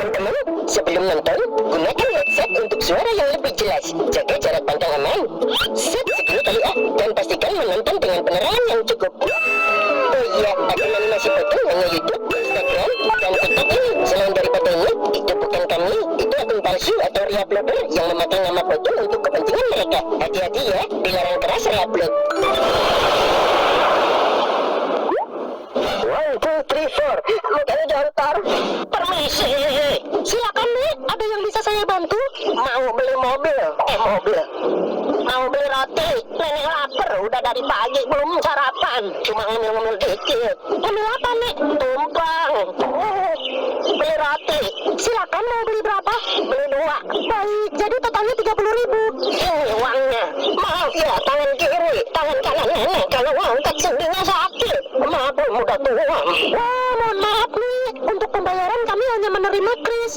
Teman-teman, sebelum nonton, gunakan headset untuk suara yang lebih jelas. Jaga jarak pandang aman. Set segini kali dan pastikan menonton dengan penerangan yang cukup. Oh iya, akan animasi foto hanya YouTube, Instagram, dan TikTok ini. Selain daripada itu bukan kami, itu akun palsu atau reuploader yang memakai nama foto untuk kepentingan mereka. Hati-hati ya, dilarang keras reupload. 1, 2, 3, 4. Mobil diantar. Permisi. Silakan nih, ada yang bisa saya bantu? Mau beli mobil. Mau beli roti. Nenek lapar, udah dari pagi belum sarapan. Cuma ngemil-ngemil dikit. Ngemil apa nih? Tumpang. Beli roti. Silakan, mau beli berapa? Beli 2. Baik, jadi totalnya 30.000. Ini uangnya. Maaf ya, tangan kiri. Tangan kanan nenek kalau angkat sendinya sakit. Maaf, udah tua. Wah, mohon maaf nih. Untuk pembayaran kami hanya menerima kris.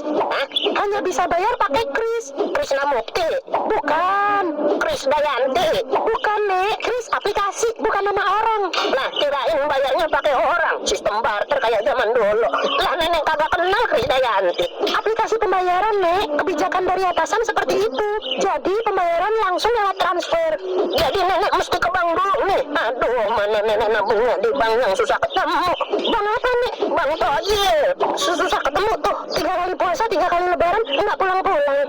Hanya bisa bayar pakai kris. Krisnamukti? Bukan. Krisdayanti? Bukan, Nek. Kris aplikasi, bukan nama orang. Lah, kirain bayarnya pakai orang. Sistem barter kayak zaman dulu. Lah, nenek kagak kenal Krisdayanti. Aplikasi pembayaran, Nek. Kebijakan dari atasan seperti itu. Jadi, pembayaran langsung lewat transfer. Jadi, nenek mesti ke bank dulu nih. Aduh, mana nenek nabungnya di bank yang susah ketemu. Bang apa nih? Bang Tojil. Susah ketemu tuh. 3 kali puasa, 3 kali lebaran, nggak pulang-pulang.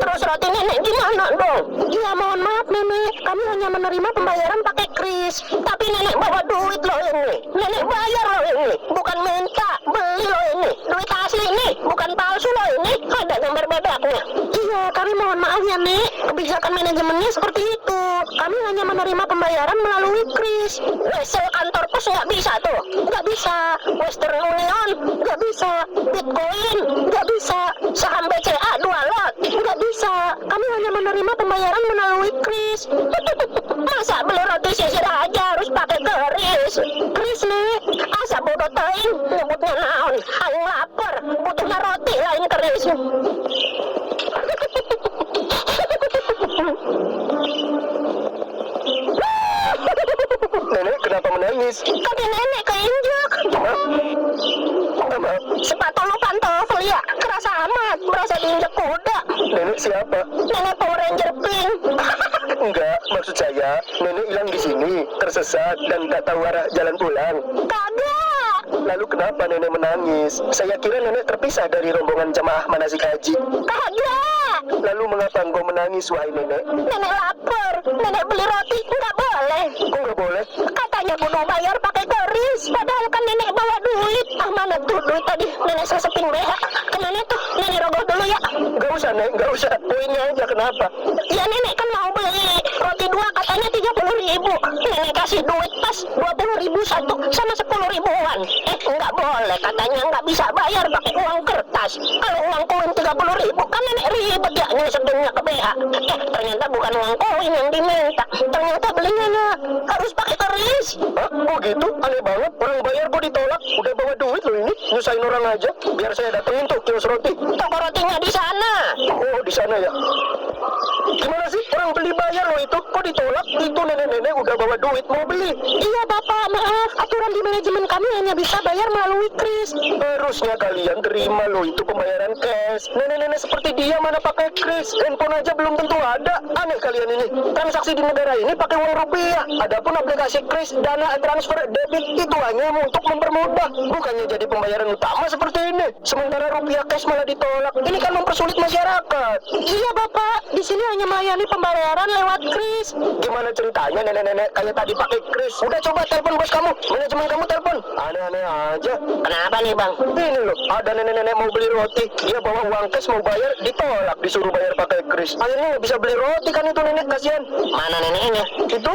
Terus roti nenek gimana dong? Ya mohon maaf nenek, kami hanya menerima pembayaran pakai kris. Tapi nenek bawa duit loh ini. Nenek bayar loh ini. Bukan minta, beli loh ini. Duit asli nih, bukan palsu loh ini. Ada gambar bebeknya. Iya, kami mohon maaf ya nek. Kebijakan manajemennya seperti itu. Kami hanya menerima pembayaran melalui kris. Wesel kantor pos nggak bisa tuh. Nggak bisa. Western Union nggak bisa. Bitcoin nggak bisa. Saham BCA 2 lot nggak bisa. Kami hanya menerima pembayaran melalui kris. Masa beli roti sisir aja harus pakai keris? Kris nih. Asa bodoh teing nyebutnya naon. Aing lapar. Butuhnya roti lain keris. Nenek kenapa menangis? Kaki nenek keinjak. Sepatu lu pantofel ya. Kerasa amat. Berasa diinjak kuda. Nenek siapa? Nenek Power Ranger Pink. Enggak, maksud saya nenek hilang di sini, tersesat dan tak tahu arah jalan pulang. Kagak. Lalu kenapa nenek menangis? Saya kira nenek terpisah dari rombongan jamaah manasik haji. Kagak. Lalu mengapa engkau menangis, wahai nenek? Nenek lapar. Nenek beli roti. Nggak boleh. Kok nggak boleh? Katanya kudu bayar pakai keris. Padahal kan nenek bawa duit. Ah mana tuh duit tadi? Nenek seseping BH. Kemana tuh? Nenek rogoh dulu ya. Nggak usah, Nek, nggak usah. Poinnya aja kenapa? Ya nenek kan mau beli roti 2 katanya 30.000. Nenek kasih duit pas 20.000 satu sama 10.000-an. Nggak boleh katanya nggak bisa bayar pakai uang kertas. Kalau uang koin 30.000 kan nenek ribet ya nyusunnya ke BH. Ternyata bukan uang koin yang diminta. Ternyata belinya harus pakai keris. Hah? Kok gitu? Aneh banget. Orang bayar kok ditolak. Udah bawa duit loh ini. Nyusahin orang aja. Biar saya datengin tuh kios roti. Toko rotinya di sana. Oh, di sana ya. Gimana sih? Orang beli bayar loh itu. Kok ditolak? Itu nenek-nenek udah bawa duit mau beli. Iya bapak, maaf. Aturan di manajemen kami hanya bisa bayar melalui kris. Harusnya kalian terima loh itu pembayaran cash. Nenek-nenek seperti dia mana pakai kris. Handphone aja belum tentu ada. Aneh kalian ini. Transaksi di negara ini pakai uang rupiah. Adapun aplikasi kris, dana transfer, debit itu hanya untuk mempermudah. Bukannya jadi pembayaran utama seperti ini. Sementara rupiah cash malah ditolak. Ini kan mempersulit masyarakat. Iya bapak, di sini hanya melayani pembayaran lewat kris. Gimana ceritanya nenek-nenek kayak tadi pakai kris? Udah coba telepon bos kamu. Manajemen kamu telepon. Aneh-aneh aja. Kenapa nih bang? Ini loh, ada nenek-nenek mau beli roti. Dia bawa uang cash mau bayar, ditolak. Disuruh bayar pakai kris. Akhirnya nggak bisa beli roti kan itu nenek, kasihan. Mana neneknya? Itu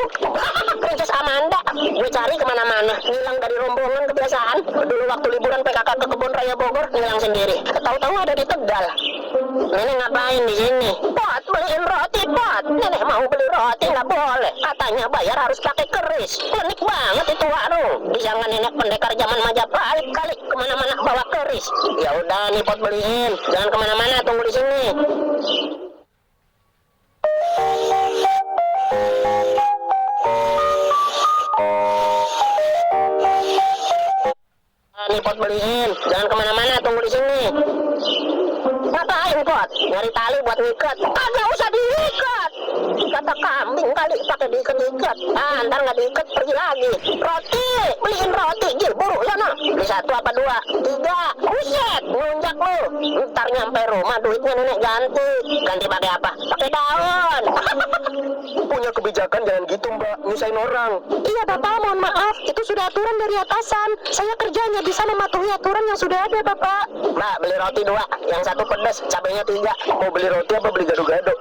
Princess Amanda. Gue cari kemana-mana. Ngilang dari rombongan kebiasaan. Dulu waktu liburan PKK ke Kebun Raya Bogor, ngilang sendiri. Tahu-tahu ada di Tegal. Nenek ngapain di sini? Pot, beliin roti, pot. Nenek mau beli roti nggak boleh. Katanya bayar harus pakai keris. Unik banget itu warung. Jangan nenek pendekar zaman Majapahit kali kemana-mana bawa keris. Ya udah nih pot beliin. Jangan kemana-mana, tunggu di sini. Nih pot beliin. Jangan kemana-mana, tunggu di sini. nyari tali buat ngikat. Kagak usah diikat. Kata kambing kali pakai diikat-ikat. Ah, ntar nggak diikat pergi lagi. Roti, beliin roti, Gil, buru sana. Beli 1 apa 2? 3. Buset, nunjak lu. Ntar nyampe rumah duitnya nenek ganti. Ganti pakai apa? Pakai daun. Punya kebijakan jangan gitu mbak, nyusahin orang. Iya bapak, mohon maaf, itu sudah aturan dari atasan. Saya kerjanya bisa mematuhi aturan yang sudah ada bapak. Mbak, beli roti 2, yang 1 pedas, cabenya 3. Mau beli roti apa beli gado-gado?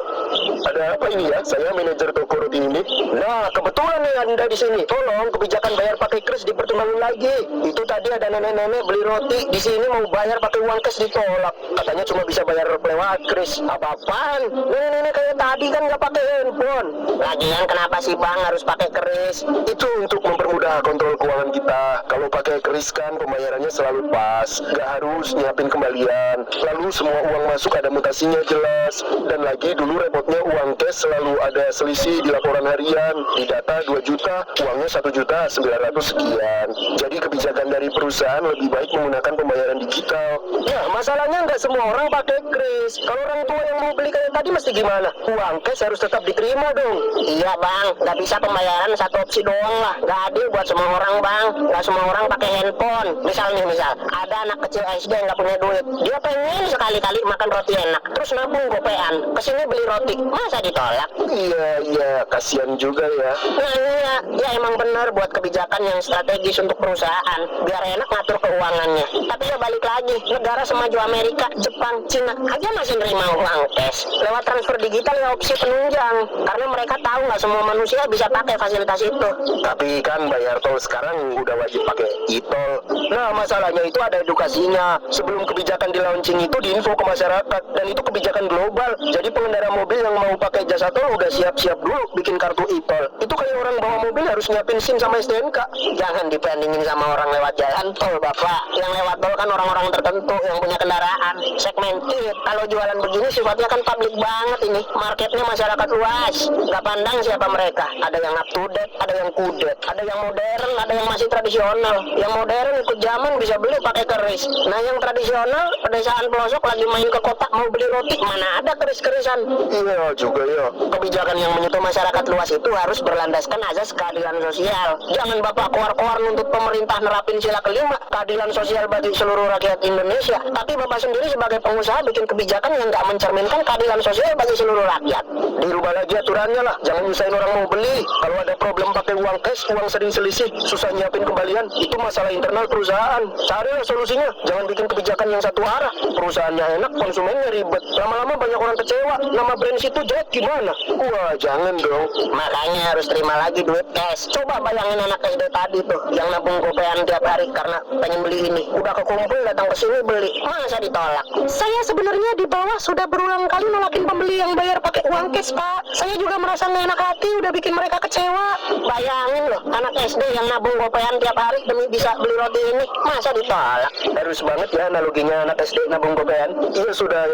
Ada apa ini ya? Saya manajer toko roti ini. Nah, kebetulan nih Anda di sini. Tolong kebijakan bayar pakai kris dipertimbangkan lagi. Itu tadi ada nenek-nenek beli roti di sini mau bayar pakai uang cash ditolak. Katanya cuma bisa bayar lewat kris. Apa-apaan? Nenek-nenek kayak tadi kan nggak pakai handphone. Lagian kenapa sih bang harus pakai keris? Itu untuk mempermudah kontrol keuangan kita. Kalau pakai kris kan pembayarannya selalu pas, nggak harus nyiapin kembalian. Lalu semua uang masuk ada mutasinya jelas. Dan lagi dulu repotnya uang cash selalu ada selisih di laporan harian. Di data 2 juta, uangnya 1.900.000 sekian. Jadi kebijakan dari perusahaan lebih baik menggunakan pembayaran digital. Ya, masalahnya nggak semua orang pakai kris. Kalau orang tua yang mau beli kayak tadi mesti gimana? Uang cash harus tetap diterima dong. Iya bang, nggak bisa pembayaran satu opsi doang lah. Nggak adil buat semua orang bang. Nggak semua orang pakai handphone. Misal ada anak kecil SD yang nggak punya duit. Dia pengen sekali-kali makan roti enak. Terus nabung gopean. Kesini beli roti, masa ditolak? Iya, kasihan juga ya. Nah iya, ya emang benar buat kebijakan yang strategis untuk perusahaan. Biar enak ngatur keuangannya. Tapi ya balik lagi, negara semaju Amerika, Jepang, Cina aja masih nerima uang cash. Lewat transfer digital ya opsi penunjang. Karena mereka tahu nggak semua manusia bisa pakai fasilitas itu. Tapi kan bayar tol sekarang udah wajib pakai e-tol. Nah, masalahnya itu ada edukasinya. Sebelum kebijakan di launching itu diinfo ke masyarakat. Dan itu kebijakan global. Jadi pengendara mobil yang mau pakai jasa tol udah siap-siap dulu bikin kartu e-tol. Itu kayak orang bawa mobil harus nyiapin SIM sama STNK. Jangan dibandingin sama orang lewat jalan tol bapak. Yang lewat tol kan orang-orang tertentu yang punya kendaraan. Segmented. Kalau jualan begini sifatnya kan publik banget ini. Marketnya masyarakat luas. Nggak pandang siapa mereka. Ada yang up to date, ada yang kudet, ada yang modern, ada yang masih tradisional. Yang modern ikut zaman bisa beli pakai keris. Nah yang tradisional, pedesaan pelosok lagi main ke kota mau beli roti, mana ada keris-kerisan. Iya juga ya. Kebijakan yang menyentuh masyarakat luas itu harus berlandaskan azas keadilan sosial. Jangan bapak keluar-keluar nuntut pemerintah nerapin sila kelima, keadilan sosial bagi seluruh rakyat Indonesia. Tapi bapak sendiri sebagai pengusaha bikin kebijakan yang nggak mencerminkan keadilan sosial bagi seluruh rakyat. Dirubah lagi aturannya lah. Jangan nyusahin orang mau beli. Kalau ada problem pakai uang cash, uang sering selisih, susah nyiapin kembalian, itu masalah internal perusahaan. Carilah solusinya. Jangan bikin kebijakan yang satu arah. Perusahaannya enak, konsumennya ribet. Lama-lama banyak orang kecewa. Nama brand situ jelek gimana? Wah, jangan dong. Makanya harus terima lagi duit cash. Coba bayangin anak SD tadi tuh yang nabung gopean tiap hari karena pengen beli ini. Udah kekumpul datang ke sini beli. Masa ditolak? Saya sebenarnya di bawah sudah berulang kali nolakin pembeli yang bayar pakai uang cash, Pak. Saya juga merasa nggak enak hati udah bikin mereka kecewa. Bayangin loh, anak SD yang nabung gopean tiap hari demi bisa beli roti ini. Masa ditolak? Harus banget ya analoginya anak SD nabung gopean. Ya sudah.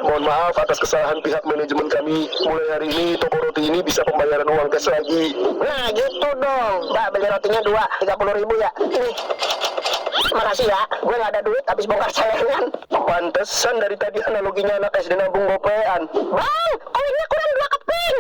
Mohon maaf atas kesalahan pihak manajemen kami. Mulai hari ini toko roti ini bisa pembayaran uang cash lagi. Nah gitu dong. Mbak beli rotinya 30.000 ya. Ini. Makasih ya, gue gak ada duit habis bongkar celengan. Pantesan dari tadi analoginya anak SD nabung gopean. Bang, koinnya kurang 2 keping.